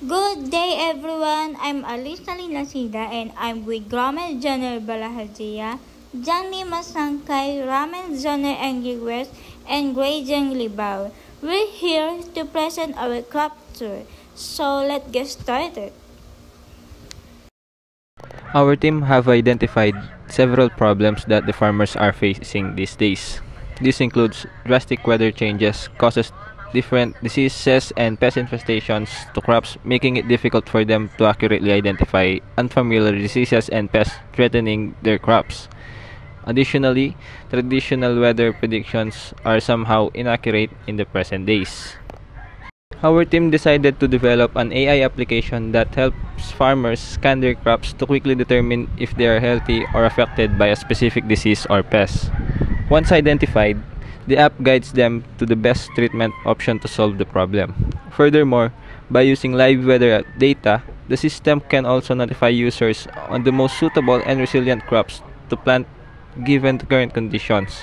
Good day everyone, I'm Alisa Linasida and I'm with Grammar Journal Balahazia, Johnny Masangkay, Ramel Journal Angry West, and Grayjang Libao. We're here to present our crop tour, so let's get started. Our team have identified several problems that the farmers are facing these days. This includes drastic weather changes, causes different diseases and pest infestations to crops, making it difficult for them to accurately identify unfamiliar diseases and pests threatening their crops. Additionally, traditional weather predictions are somehow inaccurate in the present days. Our team decided to develop an AI application that helps farmers scan their crops to quickly determine if they are healthy or affected by a specific disease or pest. Once identified, the app guides them to the best treatment option to solve the problem. Furthermore, by using live weather data, the system can also notify users on the most suitable and resilient crops to plant given the current conditions.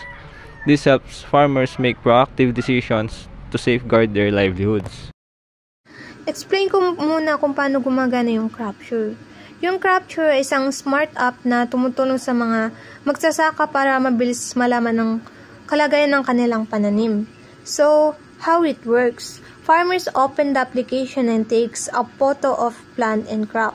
This helps farmers make proactive decisions to safeguard their livelihoods. Explain ko muna kung paano gumagana yung Cropsure. Yung Cropsure ay isang smart app na tumutulong sa mga magsasaka para mabilis malaman ng kalagayan ng kanilang pananim. So, how it works? Farmers open the application and takes a photo of plant and crop.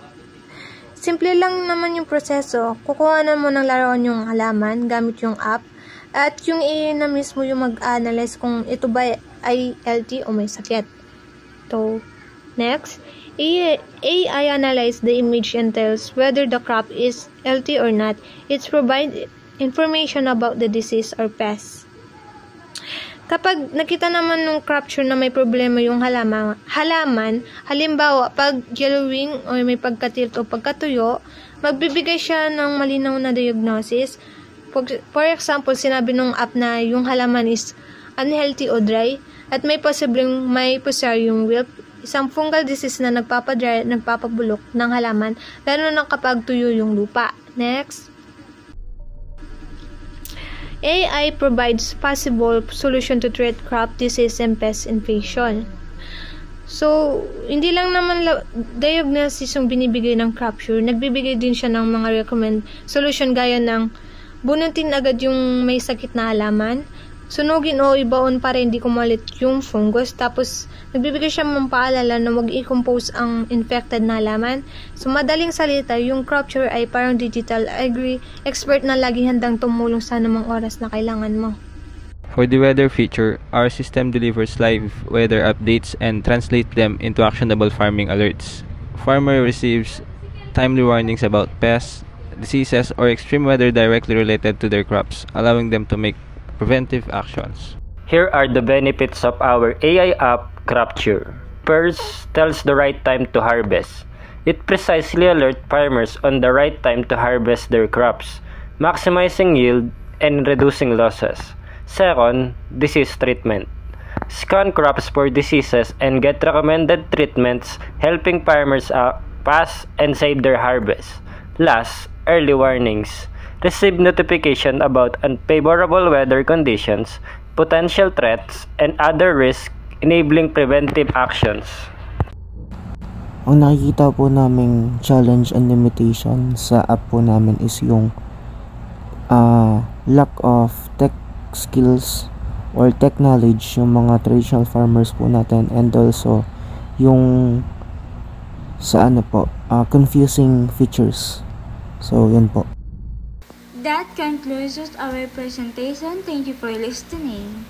Simple lang naman yung proseso. Kukuha na mo ng laruan yung halaman gamit yung app at yung AI na mismo yung mag-analyze kung ito ba ay healthy o may sakit. So, next, AI analyze the image and tells whether the crop is healthy or not. It provides information about the disease or pest. Kapag nakita naman ng Cropsure na may problema yung halaman, halimbawa pag yellowing o may pagkatilt o pagkatuyo, magbibigay siya ng malinaw na diagnosis. For example, sinabi nung app na yung halaman is unhealthy o dry at may posibleng may Fusarium wilt, isang fungal disease na nagpapadry at nagpapabulok ng halaman, lalo na kapag tuyo yung lupa. Next. AI provides possible solution to treat crop disease and pest invasion. So, hindi lang naman diagnosis yung binibigay ng Cropsure, nagbibigay din siya ng mga recommend solution gaya ng bunutin agad yung may sakit na halaman, sunugin o ibaon para hindi kumalit yung fungus, tapos nagbibigay siya ng paalala na wag i-compose ang infected na halaman. So madaling salita, yung Cropsure ay parang digital agri expert na laging handang tumulong sa anumang oras na kailangan mo. For the weather feature, our system delivers live weather updates and translates them into actionable farming alerts. Farmer receives timely warnings about pests, diseases, or extreme weather directly related to their crops, allowing them to make preventive actions. Here are the benefits of our AI app, Cropsure. First, tells the right time to harvest. It precisely alerts farmers on the right time to harvest their crops, maximizing yield and reducing losses. Second, disease treatment. Scan crops for diseases and get recommended treatments, helping farmers pass and save their harvest. Last, early warnings. Receive notification about unfavorable weather conditions, potential threats, and other risks, enabling preventive actions. Ang nakikita po naming challenge and limitation sa app po namin is yung lack of tech skills or tech knowledge yung mga traditional farmers po natin, and also yung sa confusing features. So yun po. That concludes our presentation. Thank you for listening.